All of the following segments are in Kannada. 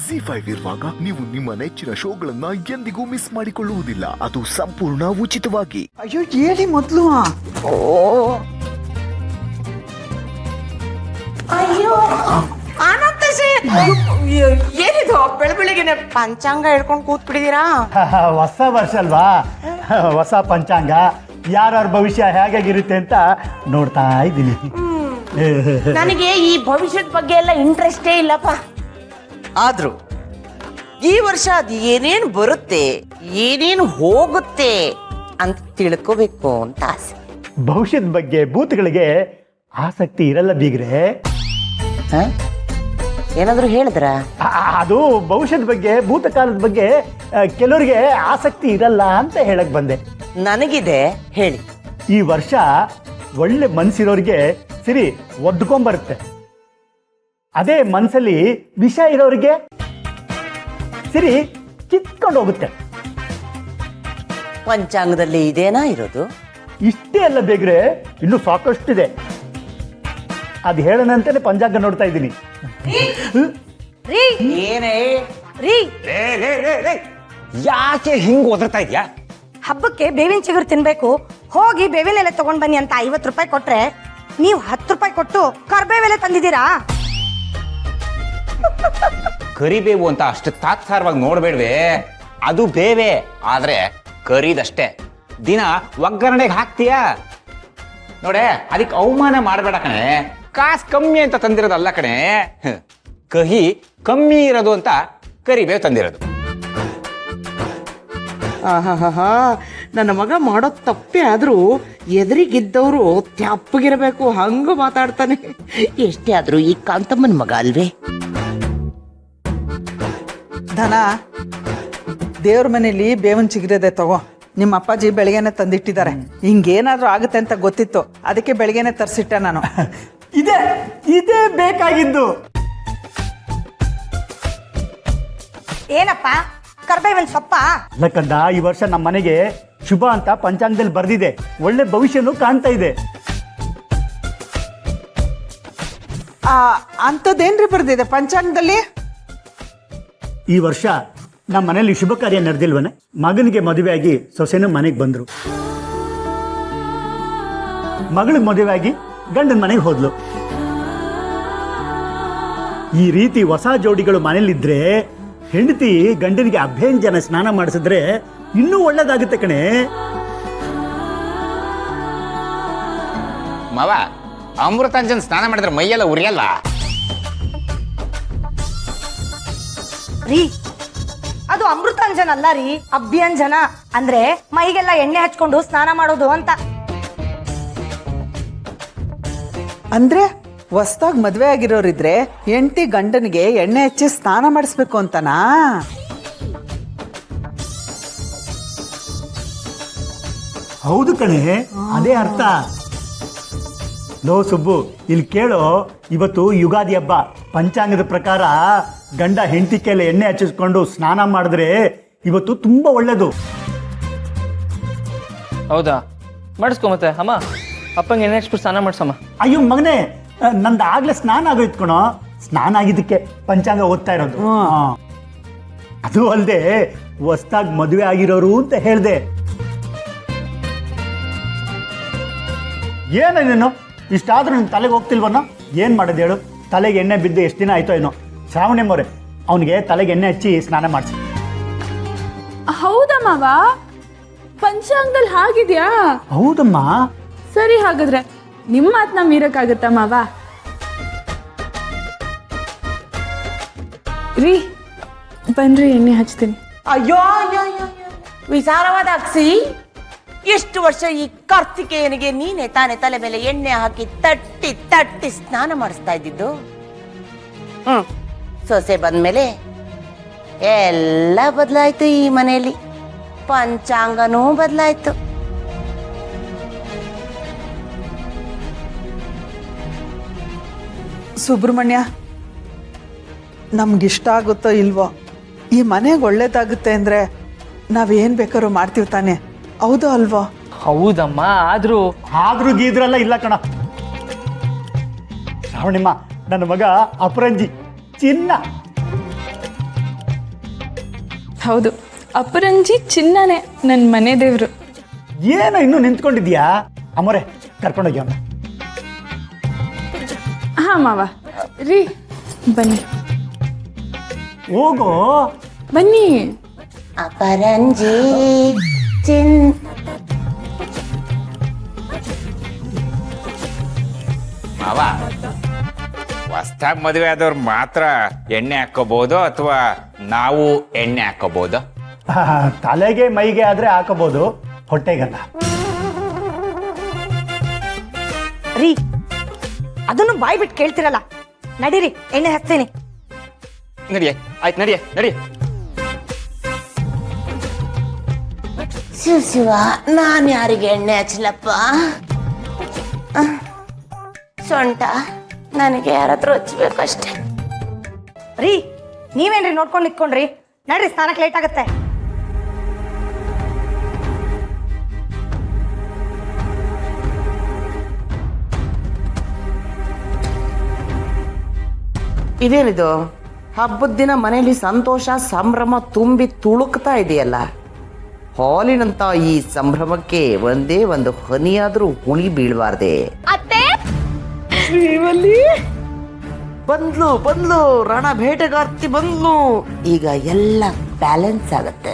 ZEE5 ಇರುವಾಗ ನೀವು ನಿಮ್ಮ ನೆಚ್ಚಿನ ಶೋಗಳನ್ನ ಎಂದಿಗೂ ಮಿಸ್ ಮಾಡಿಕೊಳ್ಳುವುದಿಲ್ಲ. ಅದು ಸಂಪೂರ್ಣ ಉಚಿತವಾಗಿ. ಅಯ್ಯೋ ಹೇಳಿ ಮೊದಲು. ಅಯ್ಯೋ ಏನಿದು ಬೆಳಬೆಳಗಿನ ಪಂಚಾಂಗ ಹೇಳ್ಕೊಂಡು ಕೂತ್ಬಿಟ್ಟಿದ್ದೀರಾ? ಹೊಸ ವರ್ಷ ಅಲ್ವಾ, ಹೊಸ ಪಂಚಾಂಗ ಯಾರ್ಯಾರ ಭವಿಷ್ಯ ಹೇಗಾಗಿರುತ್ತೆ ಅಂತ ನೋಡ್ತಾ ಇದ್ದೀನಿ. ನನಗೆ ಈ ಭವಿಷ್ಯದ ಬಗ್ಗೆ ಎಲ್ಲ ಇಂಟ್ರೆಸ್ಟೇ ಇಲ್ಲಪ್ಪ. ಆದ್ರೂ ಈ ವರ್ಷ ಅದು ಏನೇನು ಬರುತ್ತೆ ಏನೇನು ಹೋಗುತ್ತೆ ಅಂತ ತಿಳ್ಕೋಬೇಕು ಅಂತ ಆಸೆ. ಭವಿಷ್ಯದ ಬಗ್ಗೆ ಭೂತಗಳಿಗೆ ಆಸಕ್ತಿ ಇರಲ್ಲ ಬೀಗ್ರೆ. ಏನಾದ್ರು ಹೇಳಿದ್ರ? ಅದು ಭವಿಷ್ಯದ ಬಗ್ಗೆ ಭೂತಕಾಲದ ಬಗ್ಗೆ ಕೆಲವರಿಗೆ ಆಸಕ್ತಿ ಇರಲ್ಲ ಅಂತ ಹೇಳಕ್ ಬಂದೆ. ನನಗಿದೆ, ಹೇಳಿ. ಈ ವರ್ಷ ಒಳ್ಳೆ ಮನ್ಸಿರೋರಿಗೆ ಸಿರಿ ಒದ್ಕೊಂಬರುತ್ತೆ. ಅದೇ ಮನ್ಸಲ್ಲಿ ವಿಷ ಇರೋರಿಗೆ ಸಿರಿ ಕಿತ್ಕೊಂಡು ಹೋಗುತ್ತೆ. ಪಂಚಾಂಗದಲ್ಲಿ ಇದೇನಾ ಇರೋದು? ಇಷ್ಟೇ ಅಲ್ಲ ಬೇಗ್ರೆ, ಇನ್ನು ಸಾಕಷ್ಟಿದೆ. ಅದು ಹೇಳೋಣಂತಾನೆ ಪಂಚಾಂಗ ನೋಡ್ತಾ ಇದ್ದೀನಿ. ಏನೇ ಯಾಕೆ ಹಿಂಗ್ ಒದರ್ತಾ ಇದ್ಯಾ? ಹಬ್ಬಕ್ಕೆ ಬೇವಿನ ಚಿಗುರು ತಿನ್ಬೇಕು, ಹೋಗಿ ಬೇವಿನ ಎಲೆ ತಗೊಂಡ್ ಬನ್ನಿ ಅಂತ 50 ರೂಪಾಯಿ ಕೊಟ್ರೆ ನೀವು 10 ರೂಪಾಯಿ ಕೊಟ್ಟು ಕರ್ಬೇವೆಲೆ ತಂದಿದ್ದೀರಾ? ಕರಿಬೇವು ಅಂತ ಅಷ್ಟು ತಾತ್ಸಾರವಾಗಿ ನೋಡ್ಬೇಡ್ವೆ. ಅದು ಬೇವೆ, ಆದ್ರೆ ಕರಿದಷ್ಟೇ. ದಿನ ಒಗ್ಗರಣೆಗೆ ಹಾಕ್ತೀಯಾ ನೋಡೆ, ಅದಕ್ಕೆ ಅವಮಾನ ಮಾಡಬೇಡ ಕಣೆ. ಕಾಸು ಕಮ್ಮಿ ಅಂತ ತಂದಿರೋದಲ್ಲ ಕಣೆ, ಕಹಿ ಕಮ್ಮಿ ಇರೋದು ಅಂತ ಕರಿಬೇವು ತಂದಿರೋದು. ನನ್ನ ಮಗ ಮಾಡೋ ತಪ್ಪೇ ಆದ್ರೂ ಎದುರಿಗಿದ್ದವರು ತ್ಯಾಪ್ಪಗಿರಬೇಕು, ಹಂಗ ಮಾತಾಡ್ತಾನೆ. ಎಷ್ಟೇ ಆದ್ರೂ ಈ ಕಾಂತಮ್ಮನ ಮಗ ಅಲ್ವೇ? ಧನ, ದೇವ್ರ ಮನೇಲಿ ಬೇವಿನ ಚಿಗುರಿದೆ, ತಗೋ. ನಿಮ್ಮ ಅಪ್ಪಾಜಿ ಬೆಳಗ್ಗೆನೆ ತಂದಿಟ್ಟಿದ್ದಾರೆ. ಹಿಂಗೇನಾದ್ರೂ ಆಗುತ್ತೆ ಅಂತ ಗೊತ್ತಿತ್ತು, ಅದಕ್ಕೆ ಬೆಳಗ್ಗೆನೆ ತರಿಸಿಟ್ಟೆ ನಾನು. ಇದೇ ಬೇಕಾಗಿದ್ದು. ಏನಪ್ಪ ಕರ್ಬೇವಿನ ಸೊಪ್ಪ? ಲಕ್ಕಂದ, ಈ ವರ್ಷ ನಮ್ಮ ಮನೆಗೆ ಶುಭ ಅಂತ ಪಂಚಾಂಗದಲ್ಲಿ ಬರ್ದಿದೆ. ಒಳ್ಳೆ ಭವಿಷ್ಯನೂ ಕಾಣ್ತಾ ಇದೆ. ಅಂಥದ್ದೇನ್ರಿ ಬರ್ದಿದೆ ಪಂಚಾಂಗದಲ್ಲಿ? ಈ ವರ್ಷ ನಮ್ಮ ಮನೇಲಿ ಶುಭ ಕಾರ್ಯ ನಡೆದಿಲ್ವನೆ. ಮಗನಿಗೆ ಮದುವೆಯಾಗಿ ಸೊಸೆನೂ ಮನೆಗೆ ಬಂದ್ರು. ಮಗಳಿಗೆ ಮದುವೆಯಾಗಿ ಗಂಡನ ಮನೆಗೆ ಹೋದ್ಲು. ಈ ರೀತಿ ಹೊಸ ಜೋಡಿಗಳು ಮನೇಲಿದ್ರೆ ಹೆಂಡತಿ ಗಂಡನಿಗೆ ಅಭ್ಯಂಜನ ಸ್ನಾನ ಮಾಡಿಸಿದ್ರೆ ಇನ್ನೂ ಒಳ್ಳೇದಾಗುತ್ತೆ ಕಣೆ. ಮಾವ, ಅಮೃತಾಂಜನ್ ಸ್ನಾನ ಮಾಡಿದ್ರೆ ಮೈಯೆಲ್ಲ ಉರಿಯಲ್ಲ? ರೀ, ಅದು ಅಮೃತಾಂಜನ ಅಲ್ಲ ರೀ, ಅಭ್ಯಂಜನ. ಅಂದ್ರೆ ಮೈಗೆಲ್ಲ ಎಣ್ಣೆ ಹಚ್ಕೊಂಡು ಸ್ನಾನ ಮಾಡೋದು ಅಂತ. ಅಂದ್ರೆ ಹೊಸ್ದಾಗ್ ಮದ್ವೆ ಆಗಿರೋರಿದ್ರೆ ಹೆಂಡತಿ ಗಂಡನಿಗೆ ಎಣ್ಣೆ ಹಚ್ಚಿ ಸ್ನಾನ ಮಾಡಿಸ್ಬೇಕು ಅಂತನಾ? ಹೌದು ಕಣೆ, ಅದೇ ಅರ್ಥ. ಲೋ ಸುಬ್ಬು, ಇಲ್ಲಿ ಕೇಳೋ, ಇವತ್ತು ಯುಗಾದಿ ಹಬ್ಬ. ಪಂಚಾಂಗದ ಪ್ರಕಾರ ಗಂಡ ಹೆಂಡತಿ ಕೈಲಿ ಎಣ್ಣೆ ಹಚ್ಚಿಸ್ಕೊಂಡು ಸ್ನಾನ ಮಾಡಿದ್ರೆ ಇವತ್ತು ತುಂಬಾ ಒಳ್ಳೇದು. ಹೌದಾ? ಮಾಡಿಸ್ಕೊ ಮತ್ತೆ. ಅಮ್ಮ, ಅಪ್ಪಂಗೆ ಎಣ್ಣೆ ಹಚ್ಬಿಟ್ಟು ಸ್ನಾನ ಮಾಡ್ಸಮ್ಮ. ಅಯ್ಯೋ ಮಗನೇ, ನಂದು ಆಗ್ಲೇ ಸ್ನಾನ ಆಗೋಯ್ತು ಕಣೋ. ಸ್ನಾನ ಆಗಿದ್ದಕ್ಕೆ ಪಂಚಾಂಗ ಓದ್ತಾ ಇರೋದು. ಅದು ಅಲ್ಲದೆ ಹೊಸ್ದಾಗಿ ಮದುವೆ ಆಗಿರೋರು ಅಂತ ಹೇಳ್ದೆ. ಏನೇನು ಇಷ್ಟಾದ್ರೂ ನಿನ್ ತಲೆಗೆ ಹೋಗ್ತಿಲ್ವನೋ? ಏನ್ ಮಾಡೋದು ಹೇಳು? ತಲೆಗೆ ಎಣ್ಣೆ ಬಿದ್ದು ಎಷ್ಟು ದಿನ ಆಯ್ತೋ ಏನೋ. ಶ್ರಾವಣಿ ಮೊರೆ ಅವನಿಗೆ ತಲೆಗೆ ಎಣ್ಣೆ ಹಚ್ಚಿ ಸ್ನಾನ ಮಾಡಿಸಿ. ಹೌದಾ ಮಾವ? ಪಂಚಾಂಗದಲ್ಲಿ ಹಾಗಿದ್ಯಾ? ಹೌದಮ್ಮ. ಸರಿ, ಹಾಗಾದ್ರೆ ನಿಮ್ಮ ಮಾತನ್ನ ಮೀರಕ್ಕಾಗತ್ತಾ ಮಾವ? ರೀ, ಬನ್ರಿ ಎಣ್ಣೆ ಹಚ್ತೀನಿ. ಅಯ್ಯೋ ಅಯ್ಯೋ ಅಯ್ಯೋ, ವಿಚಾರವಾದ ಅಕ್ಸಿ. ಎಷ್ಟು ವರ್ಷ ಈ ಕಾರ್ತಿಕೇಯನಿಗೆ ನೀನೆ ತಾನೆ ತಲೆ ಮೇಲೆ ಎಣ್ಣೆ ಹಾಕಿ ತಟ್ಟಿ ತಟ್ಟಿ ಸ್ನಾನ ಮಾಡಿಸ್ತಾ ಇದ್ದಿದ್ದು? ಸೊಸೆ ಬಂದ್ಮೇಲೆ ಎಲ್ಲ ಬದಲಾಯ್ತು ಈ ಮನೆಯಲ್ಲಿ. ಪಂಚಾಂಗನೂ ಬದಲಾಯ್ತು. ಸುಬ್ರಹ್ಮಣ್ಯ, ನಮ್ಗಿಷ್ಟ ಆಗುತ್ತೋ ಇಲ್ವೋ, ಈ ಮನೆಗೆ ಒಳ್ಳೇದಾಗುತ್ತೆ ಅಂದ್ರೆ ನಾವೇನ್ ಬೇಕಾದ್ರೂ ಮಾಡ್ತೀವಿ ತಾನೆ, ಹೌದು ಅಲ್ವೋ? ಹೌದಮ್ಮ, ಆದ್ರೂ ಗೀದ್ರಲ್ಲ ಇಲ್ಲ ಕಣ. ಶ್ರಾವಣಿಮ್ಮ, ನನ್ನ ಮಗ ಅಪರಂಜಿ ಚಿನ್ನ. ಹೌದು, ಅಪರಂಜಿ ಚಿನ್ನನೇ ನನ್ನ ಮನೆ ದೇವ್ರು. ಏನೋ ಇನ್ನೂ ನಿಂತ್ಕೊಂಡಿದ್ಯಾ? ಅಮ್ಮೋರೆ ಕರ್ಕೊಂಡೋಗಿ ಅವನ್ನ. ಹಾ ಮಾವ. ರೀ ಬನ್ನಿ ಹೋಗೋ. ಬನ್ನಿ. ಅಪರಂಜಿ ಚಿನ್ ಮಾವ, ಹೊಸ್ದಾಗಿ ಮದುವೆ ಆದವ್ರು ಮಾತ್ರ ಎಣ್ಣೆ ಹಾಕೋಬಹುದು ಅಥವಾ ನಾವು ಎಣ್ಣೆ ಹಾಕೋಬಹುದು? ತಲೆಗೆ ಮೈಗೆ ಆದ್ರೆ ಹಾಕೋಬಹುದು, ಹೊಟ್ಟೆಗಲ್ಲ. ರೀ ಅದನ್ನು ಬಾಯ್ ಬಿಟ್ಟು ಕೇಳ್ತಿರಲ್ಲ, ನಡೀರಿ ಎಣ್ಣೆ ಹಚ್ತೀನಿ. ನಡಿಯೇ, ಆಯ್ತು ನಡಿಯೇ, ನಡಿ. ಶಿವ ನಾನು ಯಾರಿಗೆ ಎಣ್ಣೆ ಹಚ್ಚಲಪ್ಪ? ಸೊಂಟ ನನಗೆ ಯಾರಾದ್ರೂ ಹಚ್ಬೇಕಷ್ಟೇ. ರೀ ನೀವೇನ್ರಿ ನೋಡ್ಕೊಂಡು ನಿಂತ್ಕೊಂಡ್ರಿ? ನಡ್ರಿ, ಸ್ನಾನಕ್ಕೆ ಲೇಟ್ ಆಗತ್ತೆ. ಇದೇನಿದು ಹಬ್ಬದ ದಿನ ಮನೆಯಲ್ಲಿ ಸಂತೋಷ ಸಂಭ್ರಮ ತುಂಬಿ ತುಳುಕ್ತಾ ಇದೆಯಲ್ಲ. ಹಾಲಿನಂತ ಈ ಸಂಭ್ರಮಕ್ಕೆ ಒಂದೇ ಒಂದು ಹನಿಯಾದ್ರೂ ಹುಳಿ ಬೀಳಬಾರ್ದೆ. ಬಂದ್ಲು ಬಂದ್ಲು, ರಣ ಬೇಟೆಗಾರ್ತಿ ಬಂದ್ಲು. ಈಗ ಎಲ್ಲ ಬ್ಯಾಲೆನ್ಸ್ ಆಗತ್ತೆ.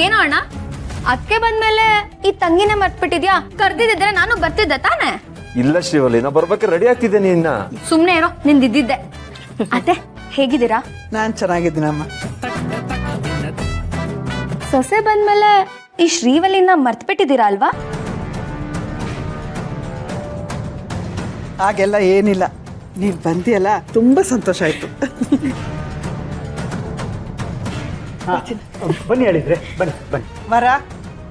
ಏನೋ ಅಣ್ಣ, ಅದಕ್ಕೆ ಬಂದ್ಮೇಲೆ ಈ ತಂಗಿನ ಮರ್ತ್ಬಿಟ್ಟಿದ್ಯಾ? ಕರ್ದಿದ್ರೆ ನಾನು ಬರ್ತಿದ್ದೆ ತಾನೆ? ಇಲ್ಲ ಶ್ರೀವಲ್ಲಿ, ನಾ ಬರ್ಬೇಕಾದ್ರೆ ರೆಡಿ ಆಗ್ತಿದ್ದೇನೆ ಇನ್ನ. ಸುಮ್ನೆ ಇರೋ, ನಿಂದಿದ್ದೆ. ಅತ್ತೆ ಹೇಗಿದ್ದೀರಾ? ನಾನು ಚೆನ್ನಾಗಿದ್ದೀನಮ್ಮ. ಸೊಸೆ ಬಂದ್ಮೇಲೆ ಈ ಶ್ರೀವಲ್ಲಿನ ಮರ್ತ್ಬಿಟ್ಟಿದ್ದೀರಾ ಅಲ್ವಾ? ಹಾಗೆಲ್ಲ ಏನಿಲ್ಲ, ನೀನು ಬಂದಿಯಲ್ಲ ತುಂಬ ಸಂತೋಷ ಆಯಿತು. ಬನ್ನಿ ಹೇಳಿದ್ರೆ, ಬನ್ನಿ ಬನ್ನಿ. ವರ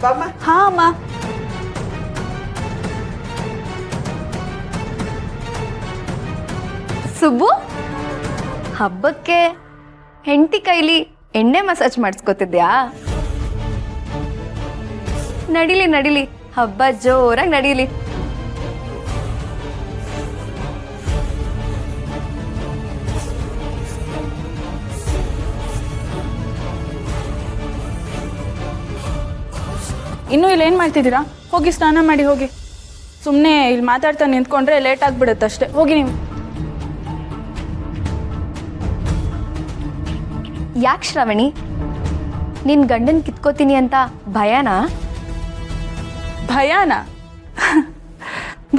ಬಾಮ್ಮ. ಹಾ ಅಮ್ಮ. ಸುಬ್ಬು, ಹಬ್ಬಕ್ಕೆ ಹೆಂಡತಿ ಕೈಲಿ ಎಣ್ಣೆ ಮಸಾಜ್ ಮಾಡಿಸ್ಕೊತಿದ್ಯಾ? ನಡಿಲಿ ನಡಿಲಿ, ಹಬ್ಬ ಜೋರಾಗಿ ನಡೀಲಿ. ಇನ್ನೂ ಇಲ್ಲಿ ಏನು ಮಾಡ್ತಿದ್ದೀರಾ? ಹೋಗಿ ಸ್ನಾನ ಮಾಡಿ ಹೋಗಿ. ಸುಮ್ಮನೆ ಇಲ್ಲಿ ಮಾತಾಡ್ತಾ ನಿಂತ್ಕೊಂಡ್ರೆ ಲೇಟ್ ಆಗಿಬಿಡುತ್ತೆ ಅಷ್ಟೇ. ಹೋಗಿ ನೀವು. ಯಾಕೆ ಶ್ರಾವಣಿ, ನಿನ್ ಗಂಡನ್ ಕಿತ್ಕೋತೀನಿ ಅಂತ ಭಯನಾ? ಭಯನಾ?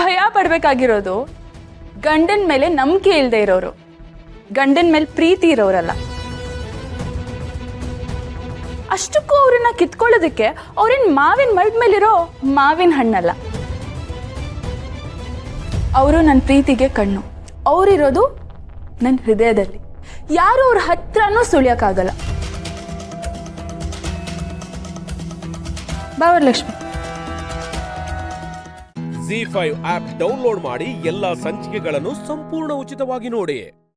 ಭಯ ಪಡ್ಬೇಕಾಗಿರೋದು ಗಂಡನ ಮೇಲೆ ನಂಬಿಕೆ ಇಲ್ಲದೆ ಇರೋರು, ಗಂಡನ ಮೇಲೆ ಪ್ರೀತಿ ಇರೋರಲ್ಲ. ಅಷ್ಟಕ್ಕೂ ಅವ್ರನ್ನ ಕಿತ್ಕೊಳ್ಳೋದಕ್ಕೆ ಅವ್ರೇನ್ ಮಾವಿನ ಮರದ ಮೇಲಿರೋ ಮಾವಿನ ಹಣ್ಣಲ್ಲ. ಅವರು ನನ್ನ ಪ್ರೀತಿಗೆ ಕಣ್ಣು, ಅವರಿರೋದು ನನ್ನ ಹೃದಯದಲ್ಲಿ. ಯಾರು ಅವ್ರ ಹತ್ರನೂ ಸುಳಿಯಕ್ಕಾಗಲ್ಲ. ಬಾವರ್ಲಕ್ಷ್ಮಿ. ZEE5 ಆಪ್ ಡೌನ್ಲೋಡ್ ಮಾಡಿ ಎಲ್ಲಾ ಸಂಚಿಕೆಗಳನ್ನು ಸಂಪೂರ್ಣ ಉಚಿತವಾಗಿ ನೋಡಿ.